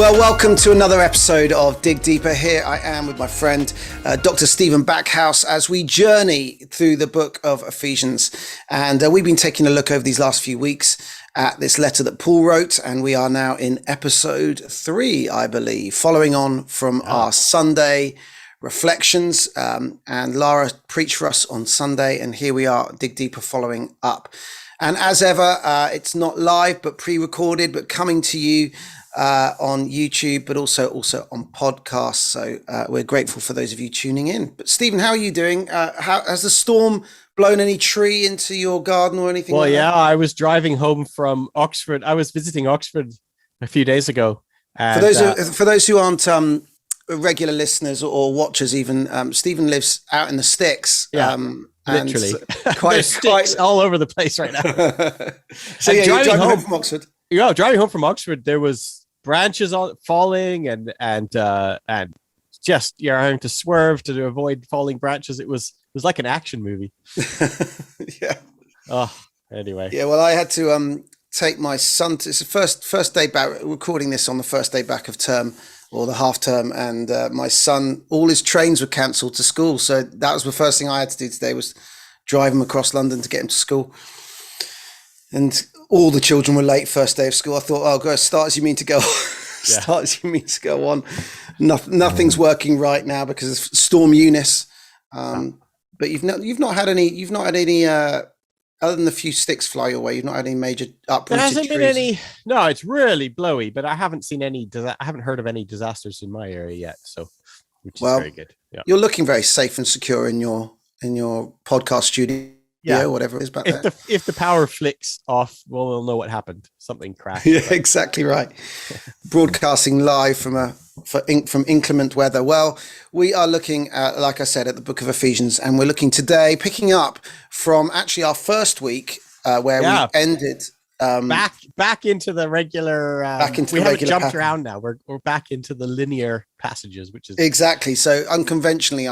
Well, welcome to another episode of Dig Deeper. Here I am with my friend, Dr. Stephen Backhouse, as we journey through the book of Ephesians. And we've been taking a look over these last few weeks at this letter that Paul wrote, and we are now in episode 3, I believe, following on from our Sunday reflections. And Lara preached for us on Sunday, and here we are, Dig Deeper, following up. And as ever, it's not live, but pre-recorded, but coming to you on YouTube, but also on podcasts. So we're grateful for those of you tuning in. But Stephen, how are you doing? How has the storm blown any tree into your garden or anything? Well, like yeah, that? I was driving home from Oxford. I was visiting Oxford a few days ago. And, for those who aren't regular listeners or watchers, even Stephen lives out in the sticks. Yeah, literally, quite all over the place right now. So yeah, you're driving home from Oxford. Yeah, driving home from Oxford, there was branches falling and just you're having to swerve to avoid falling branches. It was like an action movie. Yeah. Oh, anyway. Yeah. Well, I had to take my son to, it's the first day back, recording this on the first day back of term or the half term, and my son, all his trains were cancelled to school, so that was the first thing I had to do today, was drive him across London to get him to school. And all the children were late first day of school. I thought, oh, go start as you mean to go. Start as you mean to go on. Nothing's working right now because of Storm Eunice. But you've not had any other than the few sticks fly your way. You've not had any major uprooted There hasn't trees. been any. No, it's really blowy, but I haven't seen any. I haven't heard of any disasters in my area yet. So, which is very good. Yeah. You're looking very safe and secure in your podcast studio. Yeah, whatever it is back there. If the power flicks off, we'll know what happened. Something crashed. Yeah, exactly right. Broadcasting live from inclement weather. Well, we are looking at, like I said, at the book of Ephesians, and we're looking today, picking up from actually our first week where we ended. Back into the regular. We haven't jumped around now. We're back into the linear passages, which is exactly so unconventionally.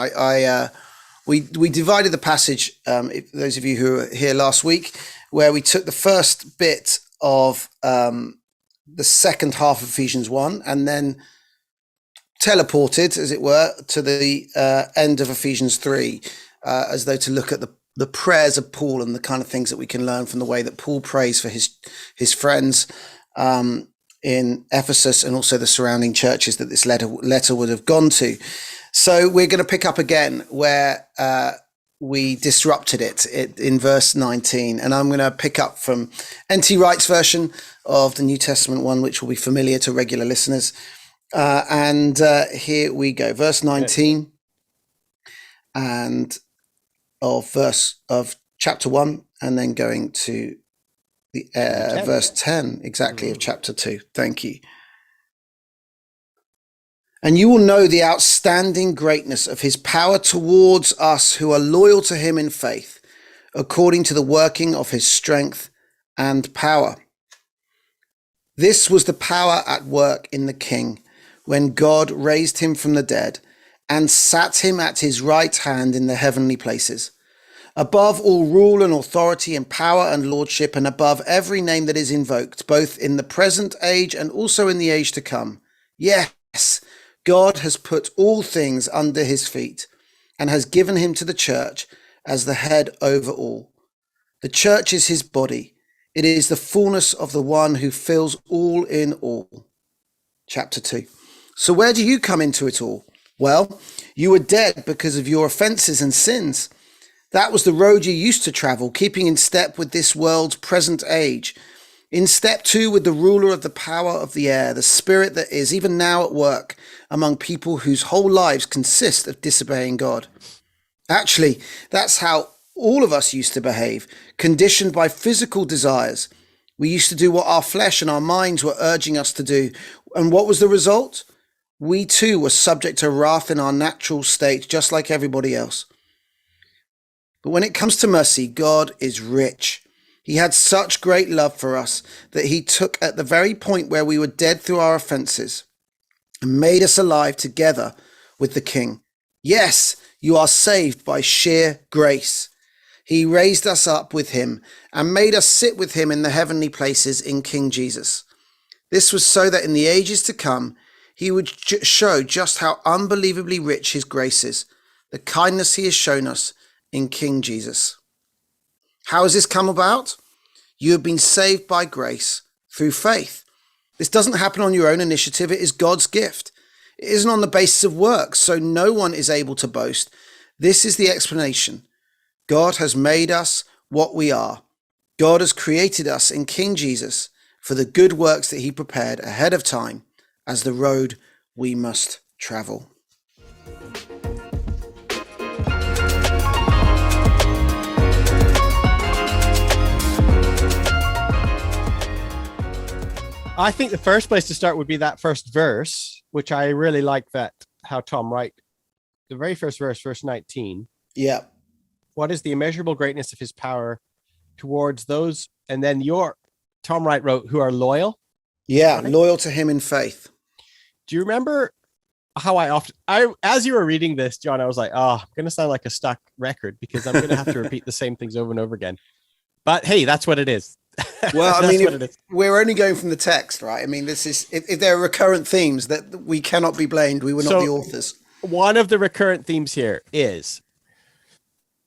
We divided the passage, those of you who were here last week, where we took the first bit of the second half of Ephesians 1 and then teleported, as it were, to the end of Ephesians 3, as though to look at the prayers of Paul and the kind of things that we can learn from the way that Paul prays for his friends in Ephesus and also the surrounding churches that this letter would have gone to. So we're going to pick up again where we disrupted it in verse 19. And I'm going to pick up from N.T. Wright's version of the New Testament one, which will be familiar to regular listeners. And here we go. Verse 19 and of chapter 1, and then going to the verse 10 exactly of chapter 2. Thank you. And you will know the outstanding greatness of his power towards us who are loyal to him in faith, according to the working of his strength and power. This was the power at work in the King, when God raised him from the dead and sat him at his right hand in the heavenly places, above all rule and authority and power and lordship, and above every name that is invoked, both in the present age and also in the age to come. Yes, God has put all things under his feet and has given him to the church as the head over all. The church is his body. It is the fullness of the one who fills all in all. Chapter 2. So where do you come into it all? Well, you were dead because of your offences and sins. That was the road you used to travel, keeping in step with this world's present age. In step 2 with the ruler of the power of the air, the spirit that is even now at work among people whose whole lives consist of disobeying God. Actually, that's how all of us used to behave, conditioned by physical desires. We used to do what our flesh and our minds were urging us to do. And what was the result? We too were subject to wrath in our natural state, just like everybody else. But when it comes to mercy, God is rich. He had such great love for us that he took at the very point where we were dead through our offences and made us alive together with the King. Yes, you are saved by sheer grace. He raised us up with him and made us sit with him in the heavenly places in King Jesus. This was so that in the ages to come, he would show just how unbelievably rich his grace is, the kindness he has shown us in King Jesus. How has this come about? You have been saved by grace through faith. This doesn't happen on your own initiative. It is God's gift. It isn't on the basis of works, so no one is able to boast. This is the explanation. God has made us what we are. God has created us in King Jesus for the good works that he prepared ahead of time as the road we must travel. I think the first place to start would be that first verse, which I really like that how Tom Wright, the very first verse, verse 19. Yeah. What is the immeasurable greatness of his power towards those? And then Tom Wright wrote, who are loyal. Yeah, loyal to him in faith. Do you remember how as you were reading this, John, I was like, oh, I'm going to sound like a stuck record because I'm going to have to repeat the same things over and over again. But hey, that's what it is. Well, I mean, we're only going from the text, right? I mean, this is, if there are recurrent themes that we cannot be blamed, we were not the authors. One of the recurrent themes here is,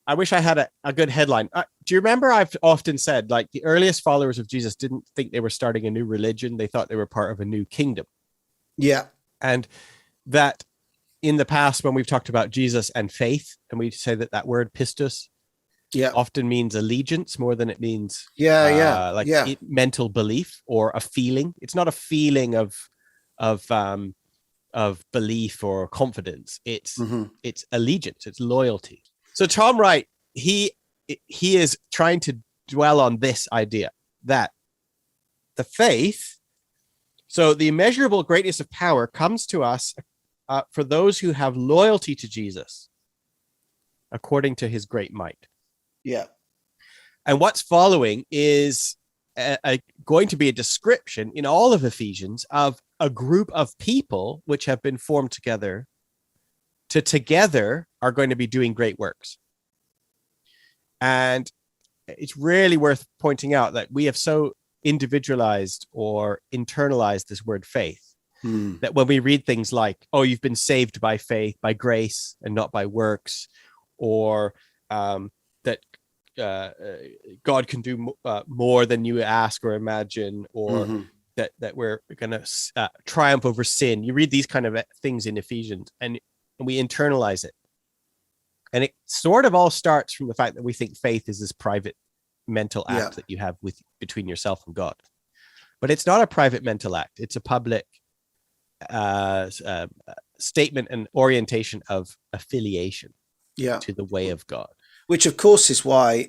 I wish I had a good headline. Do you remember I've often said, like, the earliest followers of Jesus didn't think they were starting a new religion. They thought they were part of a new kingdom. Yeah. And that in the past, when we've talked about Jesus and faith, and we say that word pistos often means allegiance more than it means mental belief or a feeling. It's not a feeling of belief or confidence. It's allegiance. It's loyalty. So Tom Wright, he is trying to dwell on this idea that the faith, so the immeasurable greatness of power comes to us for those who have loyalty to Jesus according to his great might. Yeah. And what's following is going to be a description in all of Ephesians of a group of people which have been formed together are going to be doing great works. And it's really worth pointing out that we have so individualized or internalized this word faith that when we read things like, oh, you've been saved by faith, by grace and not by works, or that God can do more than you ask or imagine, or that we're going to triumph over sin. You read these kind of things in Ephesians and we internalize it. And it sort of all starts from the fact that we think faith is this private mental act that you have between yourself and God. But it's not a private mental act. It's a public statement and orientation of affiliation to the way of God. Which, of course, is why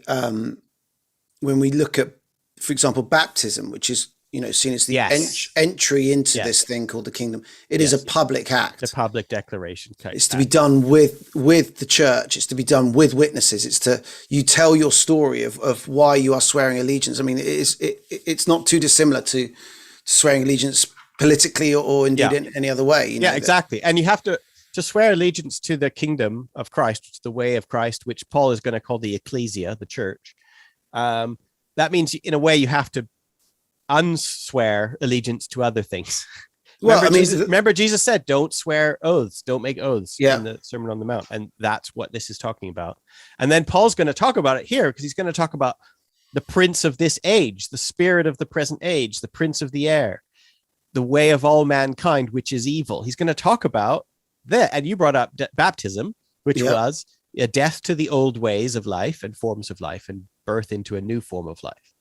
when we look at, for example, baptism, which is seen as the entry into this thing called the kingdom, it is a public act. It's a public declaration. It's to be done with the church. It's to be done with witnesses. It's you tell your story of why you are swearing allegiance. I mean, it's not too dissimilar to swearing allegiance politically or indeed in any other way. Exactly. And you have to swear allegiance to the kingdom of Christ, to the way of Christ, which Paul is going to call the ecclesia, the church. That means, in a way, you have to unswear allegiance to other things. Remember Jesus said, don't swear oaths, don't make oaths in the Sermon on the Mount. And that's what this is talking about. And then Paul's going to talk about it here because he's going to talk about the prince of this age, the spirit of the present age, the prince of the air, the way of all mankind, which is evil. He's going to talk about that. And you brought up baptism, which was a death to the old ways of life and forms of life and birth into a new form of life.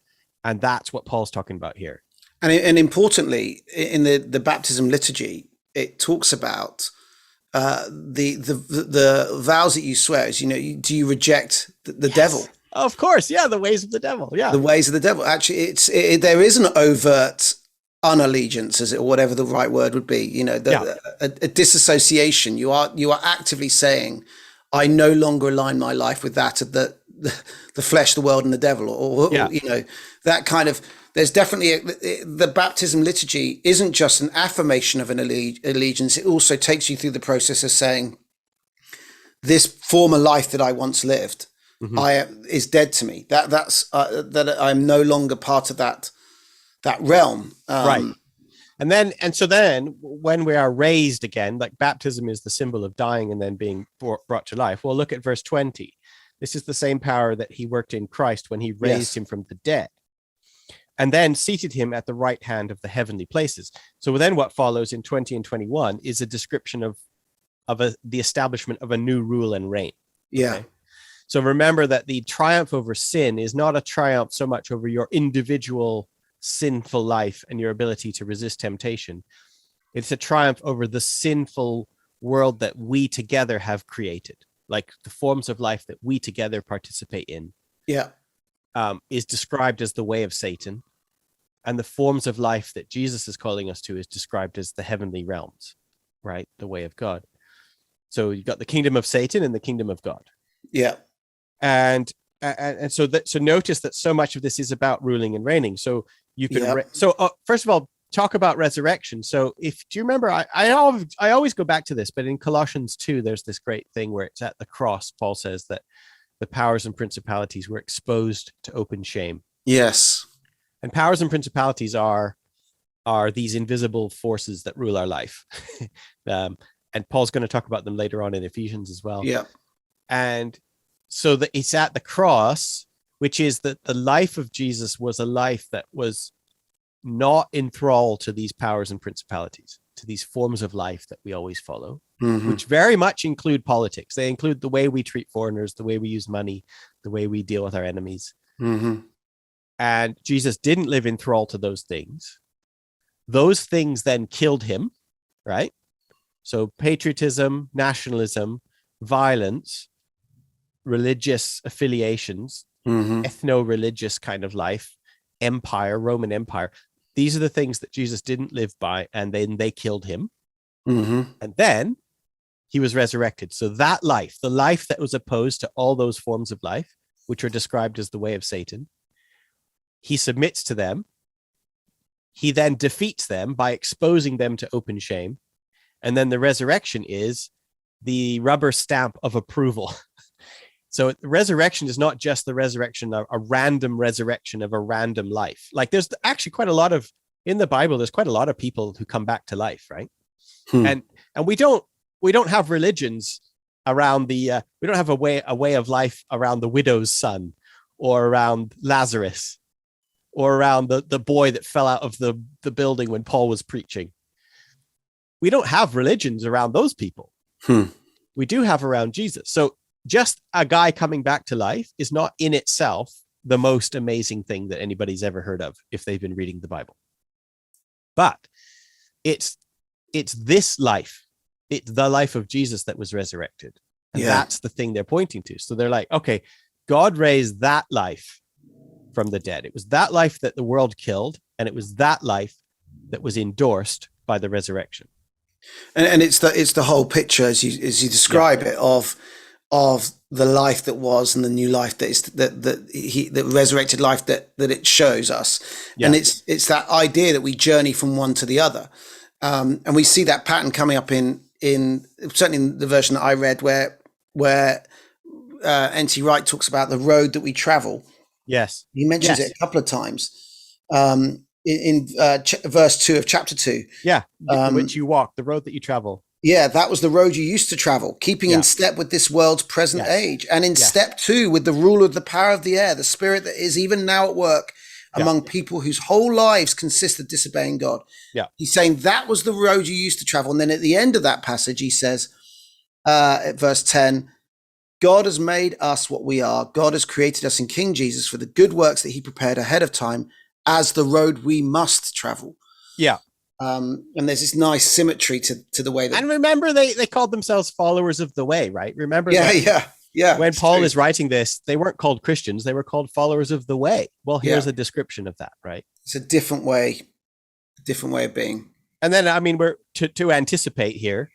And that's what Paul's talking about here. And importantly, in the baptism liturgy, it talks about the vows that you swear. Is, do you reject the devil? Of course, the ways of the devil. Yeah, the ways of the devil. Actually, there is an overt unallegiance, or whatever the right word would be. A disassociation. You are actively saying, I no longer align my life with that of the flesh, the world, and the devil, or that kind of. There's definitely the baptism liturgy isn't just an affirmation of an allegiance. It also takes you through the process of saying, this former life that I once lived, is dead to me. That I'm no longer part of that realm. Right. And so then when we are raised again, like baptism is the symbol of dying and then being brought to life. Well, look at verse 20. This is the same power that he worked in Christ when he raised him from the dead and then seated him at the right hand of the heavenly places. So then what follows in 20 and 21 is a description of the establishment of a new rule and reign. Yeah. Okay? So remember that the triumph over sin is not a triumph so much over your individual sinful life and your ability to resist temptation. It's a triumph over the sinful world that we together have created, like the forms of life that we together participate in. Yeah. Is described as the way of Satan, and the forms of life that Jesus is calling us to is described as the heavenly realms, right? The way of God. So you've got the kingdom of Satan and the kingdom of God. Yeah. And so notice that so much of this is about ruling and reigning. So you can first of all, talk about resurrection. So do you remember, I always go back to this, but in Colossians 2, there's this great thing where it's at the cross. Paul says that the powers and principalities were exposed to open shame. Yes. And powers and principalities are these invisible forces that rule our life. And Paul's going to talk about them later on in Ephesians as well. Yeah. And so that it's at the cross, which is that the life of Jesus was a life that was not enthralled to these powers and principalities, to these forms of life that we always follow, which very much include politics. They include the way we treat foreigners, the way we use money, the way we deal with our enemies. And Jesus didn't live enthralled to those things. Those things then killed him, right? So patriotism, nationalism, violence, religious affiliations, ethno-religious kind of life, empire, Roman Empire. These are the things that Jesus didn't live by, and then they killed him. And then he was resurrected. So that life, the life that was opposed to all those forms of life, which are described as the way of Satan, he submits to them. He then defeats them by exposing them to open shame. And then the resurrection is the rubber stamp of approval. So resurrection is not just the resurrection, a random resurrection of a random life. Like there's actually quite a lot of, in the Bible, there's quite a lot of people who come back to life, right? And we don't have religions around we don't have a way of life around the widow's son or around Lazarus or around the boy that fell out of the building when Paul was preaching. We don't have religions around those people. We do have around Jesus. So just a guy coming back to life is not in itself the most amazing thing that anybody's ever heard of if they've been reading the Bible. But it's this life. It's the life of Jesus that was resurrected. And that's the thing they're pointing to. So they're like, okay, God raised that life from the dead. It was that life that the world killed, and it was that life that was endorsed by the resurrection. And it's the whole picture as you describe it of the life that was and the new life that is the resurrected life that it shows us. And it's that idea that we journey from one to the other. And we see that pattern coming up in certainly in the version that I read where N.T. Wright talks about the road that we travel. Yes. He mentions it a couple of times in verse 2 of chapter 2. Yeah. Which you walk, the road that you travel. Yeah, that was the road you used to travel, keeping in step with this world's present age, and in step 2 with the ruler of the power of the air, the spirit that is even now at work among people whose whole lives consist of disobeying God. Yeah. He's saying that was the road you used to travel. And then at the end of that passage, he says, at verse 10, God has made us what we are. God has created us in King Jesus for the good works that he prepared ahead of time as the road we must travel. Yeah. And there's this nice symmetry to the way that. And remember, they called themselves followers of the way, right? Remember? Yeah. When Paul is writing this, they weren't called Christians; they were called followers of the way. Well, here's a description of that, right? It's a different way of being. And then, I mean, we're to anticipate here,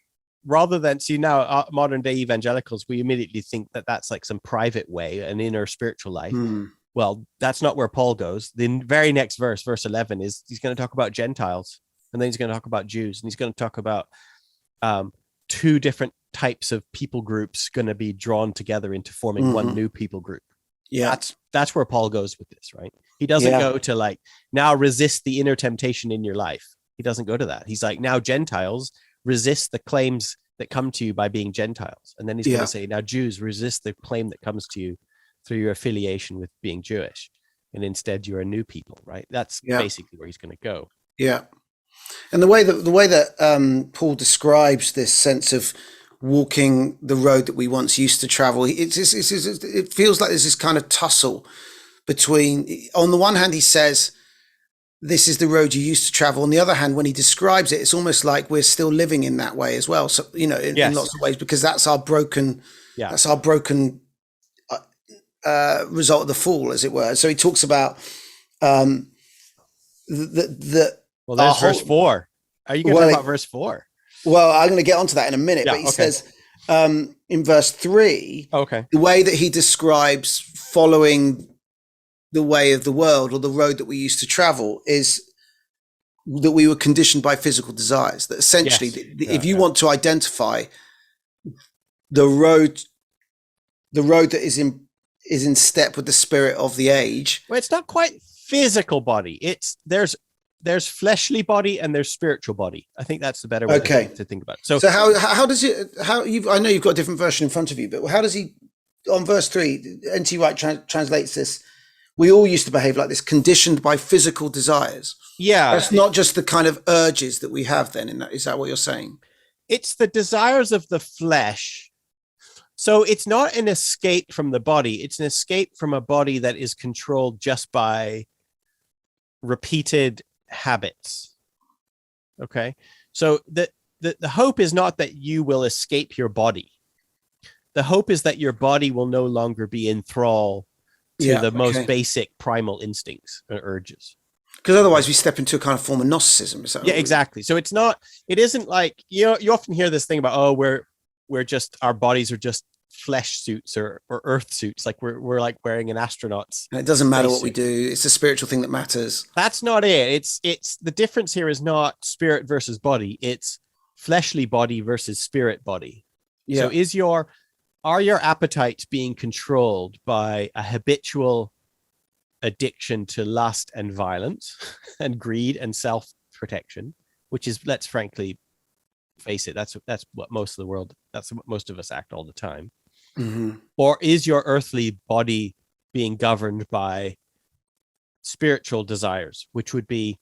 rather than see now modern day evangelicals, we immediately think that that's like some private way, an inner spiritual life. Well, that's not where Paul goes. The very next verse 11, is he's going to talk about Gentiles. And then he's going to talk about Jews, and he's going to talk about two different types of people groups going to be drawn together into forming one new people group. Yeah, that's where Paul goes with this, right? He doesn't go to like, now resist the inner temptation in your life. He doesn't go to that. He's like, now Gentiles resist the claims that come to you by being Gentiles. And then he's going to say, now Jews resist the claim that comes to you through your affiliation with being Jewish. And instead you're a new people, right? That's basically where he's going to go. Yeah. And the way that Paul describes this sense of walking the road that we once used to travel, it feels like there's this kind of tussle between, on the one hand, he says, this is the road you used to travel. On the other hand, when he describes it, it's almost like we're still living in that way as well. So, in lots of ways, because that's our broken, result of the fall, as it were. So he talks about well, there's verse 4. Are you going to talk about verse 4? Well, I'm going to get onto that in a minute, but he says in verse 3, the way that he describes following the way of the world, or the road that we used to travel, is that we were conditioned by physical desires. That essentially, if you want to identify the road that is in step with the spirit of the age. Well, it's not quite physical body. There's fleshly body and there's spiritual body. I think that's the better way to think about it. So how does it, I know you've got a different version in front of you, but how does he, on verse 3, N.T. Wright translates this, we all used to behave like this, conditioned by physical desires. Yeah. That's not just the kind of urges that we have then. Is that what you're saying? It's the desires of the flesh. So it's not an escape from the body. It's an escape from a body that is controlled just by repeated habits. Okay. So the hope is not that you will escape your body. The hope is that your body will no longer be in thrall to the most basic primal instincts or urges. Because otherwise we step into a kind of form of Gnosticism. Exactly. So it isn't like, you often hear this thing about, we're just, our bodies are just flesh suits or earth suits. Like we're like wearing an astronaut's. And it doesn't matter what we do. It's the spiritual thing that matters. That's not it. It's the difference here is not spirit versus body. It's fleshly body versus spirit body. Yeah. So are your appetites being controlled by a habitual addiction to lust and violence and greed and self-protection, which is, let's frankly face it, that's what most of us act all the time. Mm-hmm. Or is your earthly body being governed by spiritual desires, which would be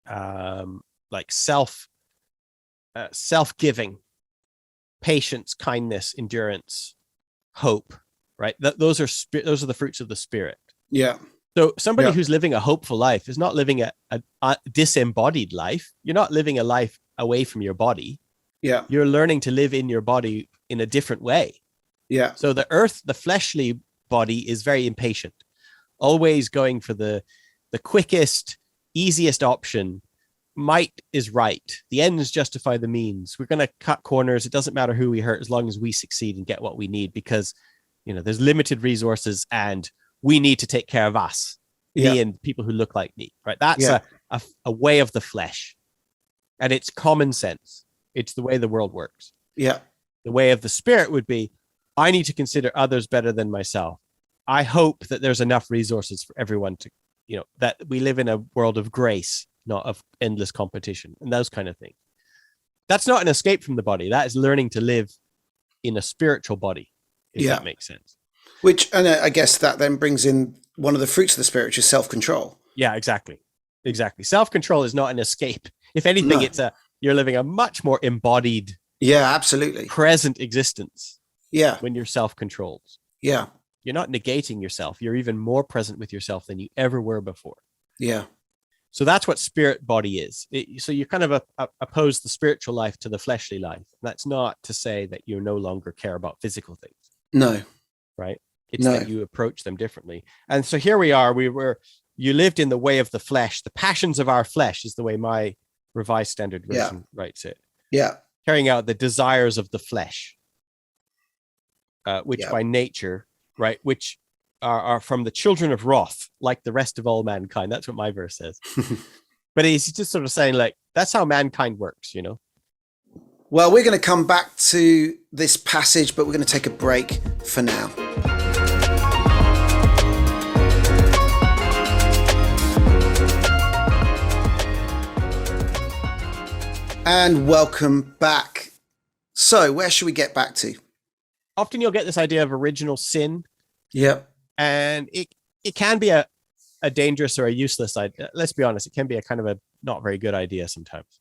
like self-giving, patience, kindness, endurance, hope, right? Those are the fruits of the spirit. Yeah. So somebody who's living a hopeful life is not living a disembodied life. You're not living a life away from your body. Yeah. You're learning to live in your body in a different way. Yeah. So the fleshly body is very impatient, always going for the quickest, easiest option. Might is right. The ends justify the means. We're going to cut corners. It doesn't matter who we hurt as long as we succeed and get what we need, because, there's limited resources and we need to take care of us, me and people who look like me, right? That's a way of the flesh, and it's common sense. It's the way the world works. Yeah. The way of the spirit would be, I need to consider others better than myself. I hope that there's enough resources for everyone to, that we live in a world of grace, not of endless competition and those kind of things. That's not an escape from the body. That is learning to live in a spiritual body, if that makes sense. And I guess that then brings in one of the fruits of the spirit, which is self-control. Yeah, exactly. Self-control is not an escape. If anything, you're living a much more embodied, absolutely, present existence. Yeah. When you're self-controlled. Yeah. You're not negating yourself. You're even more present with yourself than you ever were before. Yeah. So that's what spirit body is. So you kind of oppose the spiritual life to the fleshly life. That's not to say that you no longer care about physical things. No. Right? It's that you approach them differently. And so here we are. You lived in the way of the flesh. The passions of our flesh is the way my Revised Standard Version writes it. Yeah. Carrying out the desires of the flesh, which by nature, right, which are from the children of wrath, like the rest of all mankind. That's what my verse says. But he's just sort of saying, like, that's how mankind works, Well, we're going to come back to this passage, but we're going to take a break for now. And welcome back. So, where should we get back to? Often you'll get this idea of original sin. Yep. And it can be a dangerous or a useless idea. Let's be honest, it can be a kind of a not very good idea sometimes.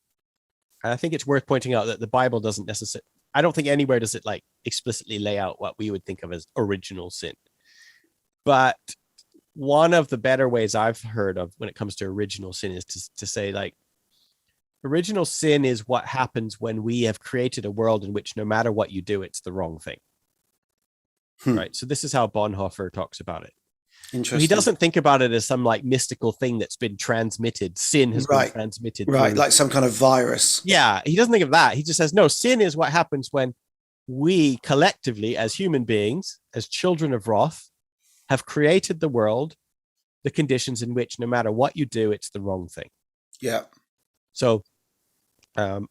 And I think it's worth pointing out that the Bible doesn't necessarily, I don't think anywhere does it like explicitly lay out what we would think of as original sin. But one of the better ways I've heard of when it comes to original sin is to say, like, original sin is what happens when we have created a world in which no matter what you do, it's the wrong thing. Right. So this is how Bonhoeffer talks about it. Interesting. He doesn't think about it as some like mystical thing that's been transmitted. Sin has been transmitted. Right. Like some kind of virus. Yeah. He doesn't think of that. He just says, no, sin is what happens when we collectively, as human beings, as children of wrath, have created the world, the conditions in which no matter what you do, it's the wrong thing. Yeah. So, and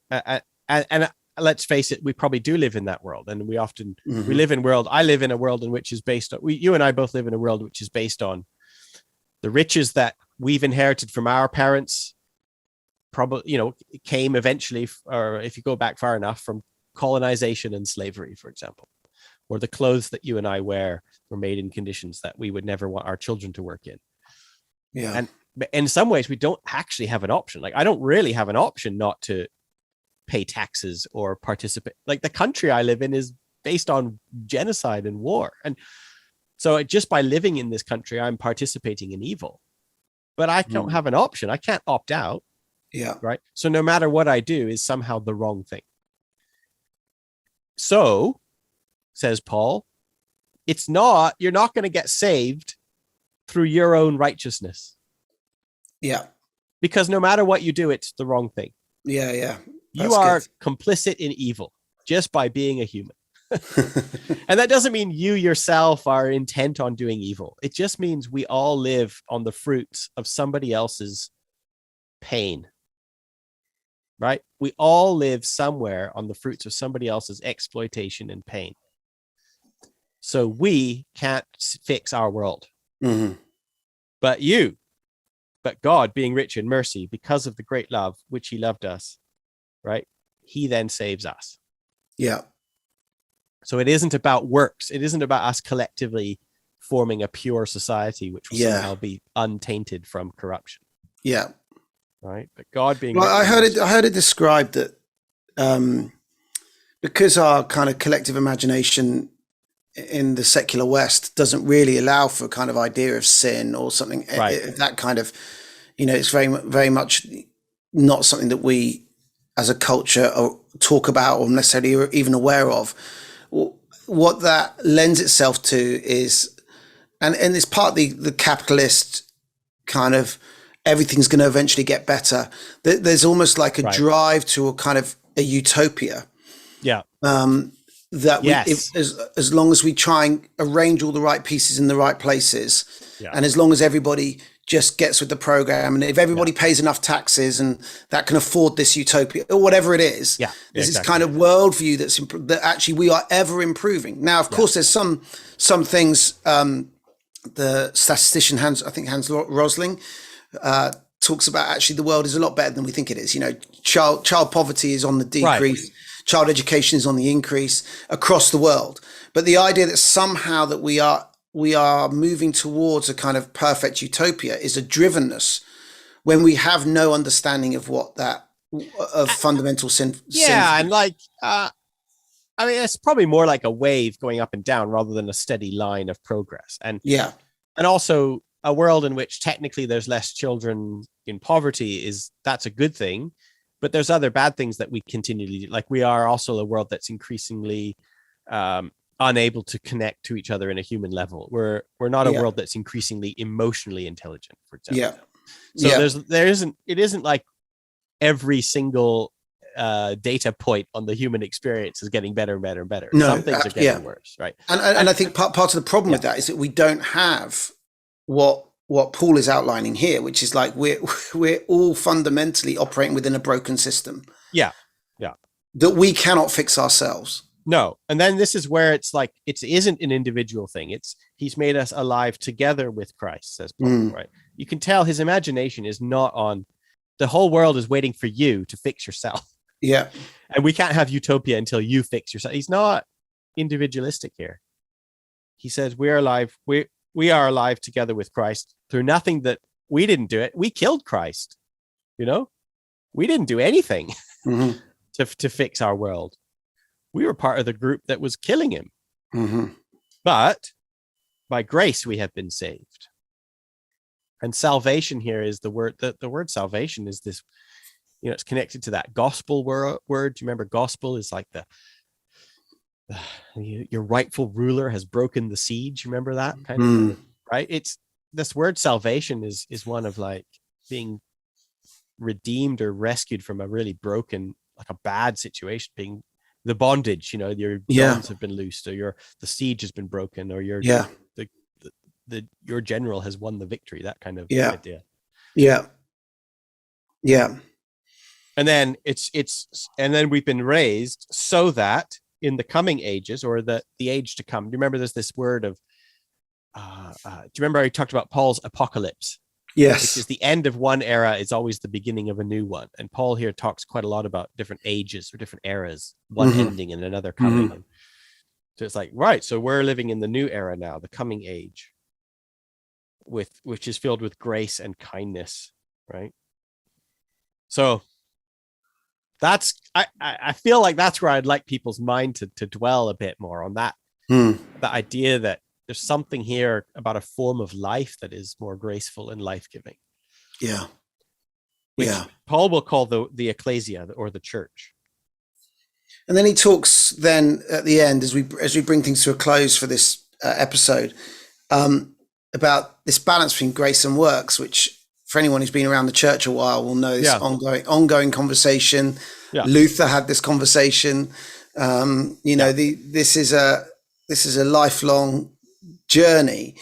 let's face it, we probably do live in that world, and we often we live in world. I live in a world in which is based on you and I both live in a world which is based on the riches that we've inherited from our parents. Probably, came eventually, or if you go back far enough, from colonization and slavery, for example, or the clothes that you and I wear were made in conditions that we would never want our children to work in. Yeah, and in some ways, we don't actually have an option. Like, I don't really have an option not to pay taxes or participate. Like, the country I live in is based on genocide and war. And so just by living in this country, I'm participating in evil, but I don't have an option. I can't opt out. Yeah. Right. So no matter what I do is somehow the wrong thing. So, says Paul, you're not going to get saved through your own righteousness. Yeah. Because no matter what you do, it's the wrong thing. Yeah, yeah. You are complicit in evil just by being a human. And that doesn't mean you yourself are intent on doing evil. It just means we all live on the fruits of somebody else's pain. Right? We all live somewhere on the fruits of somebody else's exploitation and pain. So we can't fix our world. But God, being rich in mercy, because of the great love which he loved us, right? He then saves us. Yeah. So it isn't about works. It isn't about us collectively forming a pure society, which will somehow be untainted from corruption. Yeah. Right. But God being I heard it described that because our kind of collective imagination in the secular West doesn't really allow for a kind of idea of sin or something, that kind of, it's very, very much not something that we as a culture talk about or necessarily are even aware of. What that lends itself to is, and it's partly the capitalist kind of, everything's going to eventually get better. There's almost like a drive to a kind of a utopia. Yeah. That as long as we try and arrange all the right pieces in the right places, and as long as everybody just gets with the program, and if everybody pays enough taxes and that can afford this utopia or whatever it is, there's this kind of worldview that actually we are ever improving. Now, of course, there's some things. The statistician Hans Rosling talks about actually the world is a lot better than we think it is. Child poverty is on the decrease. Child education is on the increase across the world. But the idea that somehow that we are moving towards a kind of perfect utopia is a drivenness when we have no understanding of what that of fundamental sin. And like, I mean, it's probably more like a wave going up and down rather than a steady line of progress. And also a world in which technically there's less children in poverty that's a good thing. But there's other bad things that we continually, like, we are also a world that's increasingly unable to connect to each other in a human level. We're not a world that's increasingly emotionally intelligent, for example. So it isn't like every single data point on the human experience is getting better and better and better. Some things are getting worse, right? And I think part of the problem with that is that we don't have what Paul is outlining here, which is like we're all fundamentally operating within a broken system. Yeah. That we cannot fix ourselves. No. And then this is where it's like, it isn't an individual thing. He's made us alive together with Christ, says Paul, right? You can tell his imagination is not on, the whole world is waiting for you to fix yourself. Yeah. And we can't have utopia until you fix yourself. He's not individualistic here. He says we are alive. We are alive together with Christ through nothing that we didn't do it. We killed Christ. We didn't do anything Mm-hmm. to fix our world. We were part of the group that was killing him. Mm-hmm. But by grace we have been saved. And salvation here is the word. The word salvation is this. It's connected to that gospel word. Do you remember gospel is like your rightful ruler has broken the siege. Remember that kind of right? It's this word salvation is one of like being redeemed or rescued from a really broken, like a bad situation, being the bondage. Your bonds have been loosed, or the siege has been broken, or your general has won the victory. That kind of idea. Yeah. And then and then we've been raised so that in the coming ages, or the age to come. Do you remember there's this word of, do you remember I talked about Paul's apocalypse? Yes. Which is the end of one era is always the beginning of a new one. And Paul here talks quite a lot about different ages or different eras, one ending and another coming. And so it's like, right, so we're living in the new era now, the coming age, which is filled with grace and kindness, right? So I feel like that's where I'd like people's mind to dwell a bit more on that. The idea that there's something here about a form of life that is more graceful and life-giving. Yeah. Which Paul will call the ecclesia, or the church. And then he talks then at the end, as we bring things to a close for this episode, about this balance between grace and works, which for anyone who's been around the church a while will know this ongoing conversation. Yeah. Luther had this conversation. This is a lifelong journey.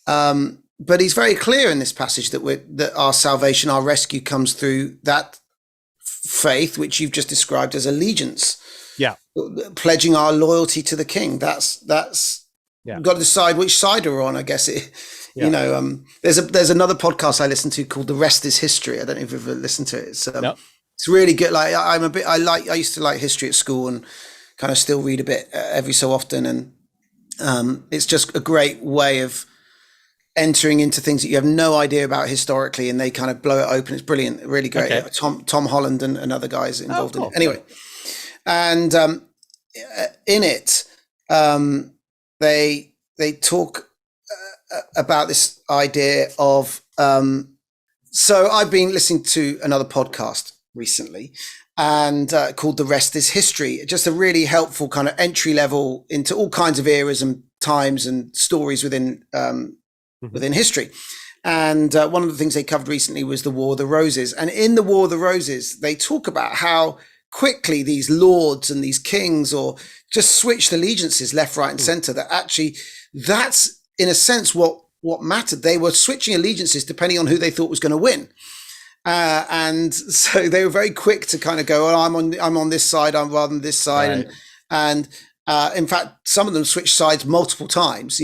But he's very clear in this passage that our salvation, our rescue, comes through that faith, which you've just described as allegiance. Yeah. Pledging our loyalty to the king. That's we've got to decide which side we're on, I guess. There's another podcast I listen to called The Rest is History. I don't know if you've ever listened to it. It's really good. Like I used to like history at school and kind of still read a bit every so often. And it's just a great way of entering into things that you have no idea about historically, and they kind of blow it open. It's brilliant, really great. Okay. Tom Holland and other guys involved in it. Anyway, and in it, they talk about this idea of. So I've been listening to another podcast recently, and called The Rest is History. Just a really helpful kind of entry level into all kinds of eras and times and stories within history. And one of the things they covered recently was the War of the Roses. And in the War of the Roses, they talk about how quickly these lords and these kings or just switched allegiances left, right, and center. That actually, that's in a sense what mattered. They were switching allegiances depending on who they thought was going to win. And so they were very quick to kind of go, I'm on this side, I'm rather than this side. Right. And in fact, some of them switched sides multiple times,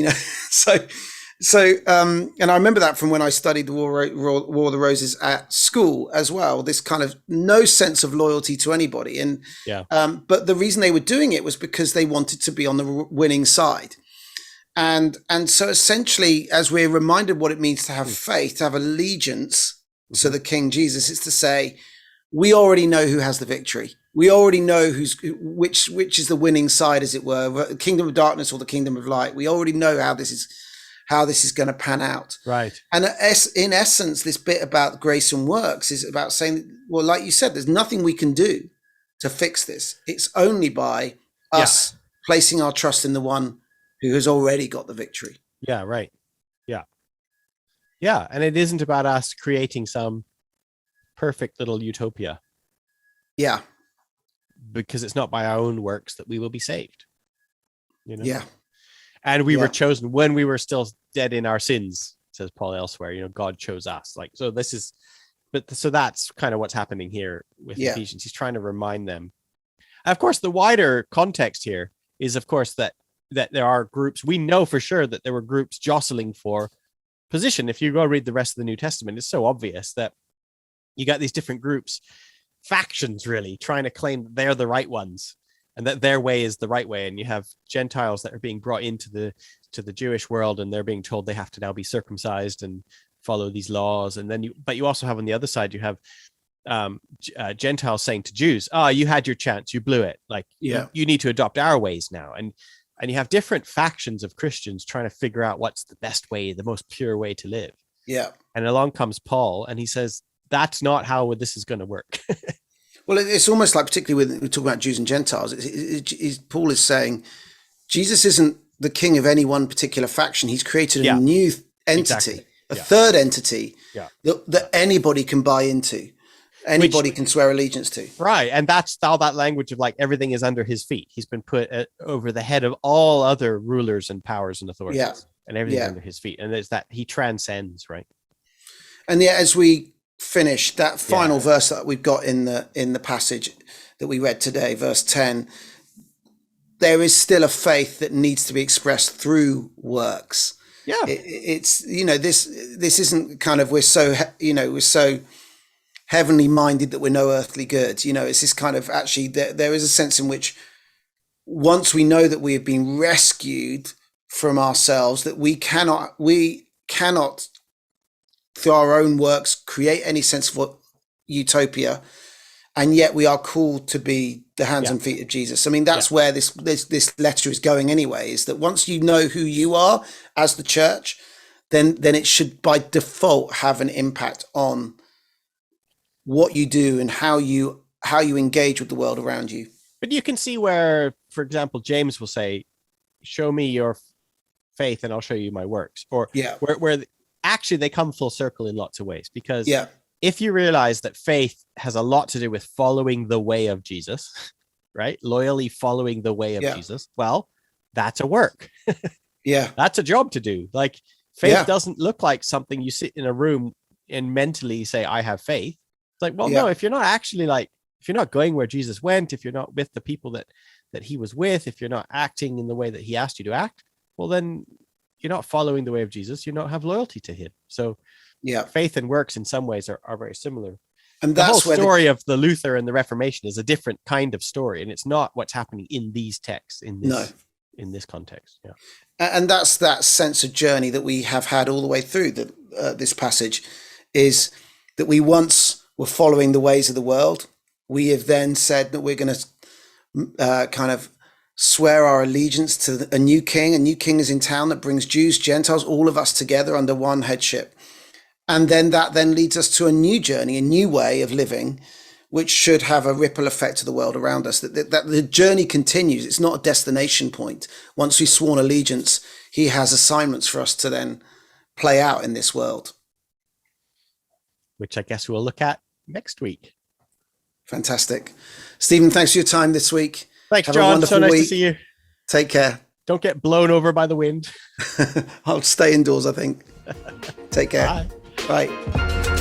So, and I remember that from when I studied the War of the Roses at school as well, this kind of no sense of loyalty to anybody. And, but the reason they were doing it was because they wanted to be on the winning side. And so essentially, as we're reminded what it means to have faith, to have allegiance to the King Jesus, it's to say, we already know who has the victory. We already know which is the winning side, as it were, the kingdom of darkness or the kingdom of light. We already know how this is going to pan out. Right. And in essence, this bit about grace and works is about saying, well, like you said, there's nothing we can do to fix this. It's only by us placing our trust in the one who has already got the victory. Yeah, right. Yeah. Yeah. And it isn't about us creating some perfect little utopia. Yeah. Because it's not by our own works that we will be saved. Yeah. And we were chosen when we were still dead in our sins, says Paul elsewhere. God chose us. So that's kind of what's happening here with Ephesians. He's trying to remind them. And of course, the wider context here is, of course, that there are groups. We know for sure that there were groups jostling for position. If you go read the rest of the New Testament, it's so obvious that you got these different groups factions really trying to claim that they're the right ones and that their way is the right way. And you have Gentiles that are being brought into the Jewish world, and they're being told they have to now be circumcised and follow these laws. And then you also have on the other side, you have Gentiles saying to Jews, you had your chance, you blew it. Like, you need to adopt our ways now. And you have different factions of Christians trying to figure out what's the best way, the most pure way to live. Yeah. And along comes Paul, and he says, that's not how this is going to work. Well, it's almost like, particularly when we talk about Jews and Gentiles, Paul is saying Jesus isn't the king of any one particular faction. He's created a new entity, a third entity that anybody can buy into. Anybody can swear allegiance to. Right. And that's how that language of like everything is under his feet. He's been put over the head of all other rulers and powers and authorities. Yeah. And everything's under his feet. And there's that he transcends, right? And yet, as we finish that final verse that we've got in the passage that we read today, verse 10, there is still a faith that needs to be expressed through works. Yeah. It's, this isn't kind of, we're so heavenly minded that we're no earthly good. It's this kind of, actually there is a sense in which once we know that we have been rescued from ourselves, that we cannot through our own works create any sense of what utopia, and yet we are called to be the hands and feet of Jesus. I mean, that's where this letter is going anyway, is that once you know who you are as the church, then it should by default have an impact on what you do and how you engage with the world around you. But you can see where, for example, James will say, show me your faith and I'll show you my works. Or where actually they come full circle in lots of ways, because if you realize that faith has a lot to do with following the way of Jesus, right? Loyally following the way of Jesus. Well, that's a work. That's a job to do. Like, faith doesn't look like something you sit in a room and mentally say, I have faith. It's like, well, no, if you're not actually if you're not going where Jesus went, if you're not with the people that he was with, if you're not acting in the way that he asked you to act, well, then you're not following the way of Jesus. You don't have loyalty to him. So faith and works in some ways are very similar. And that's the whole story of the Luther and the Reformation is a different kind of story. And it's not what's happening in these texts, in this context. Yeah. And that's that sense of journey that we have had all the way through this passage, is that we once were following the ways of the world. We have then said that we're going to kind of swear our allegiance to a new king. A new king is in town that brings Jews, Gentiles, all of us together under one headship. And then that then leads us to a new journey, a new way of living, which should have a ripple effect to the world around us. That the journey continues. It's not a destination point. Once we've sworn allegiance, he has assignments for us to then play out in this world. Which I guess we'll look at next week. Fantastic. Stephen, thanks for your time this week. Thanks, John. So nice to see you. Take care. Don't get blown over by the wind. I'll stay indoors, I think. Take care. Bye. Bye.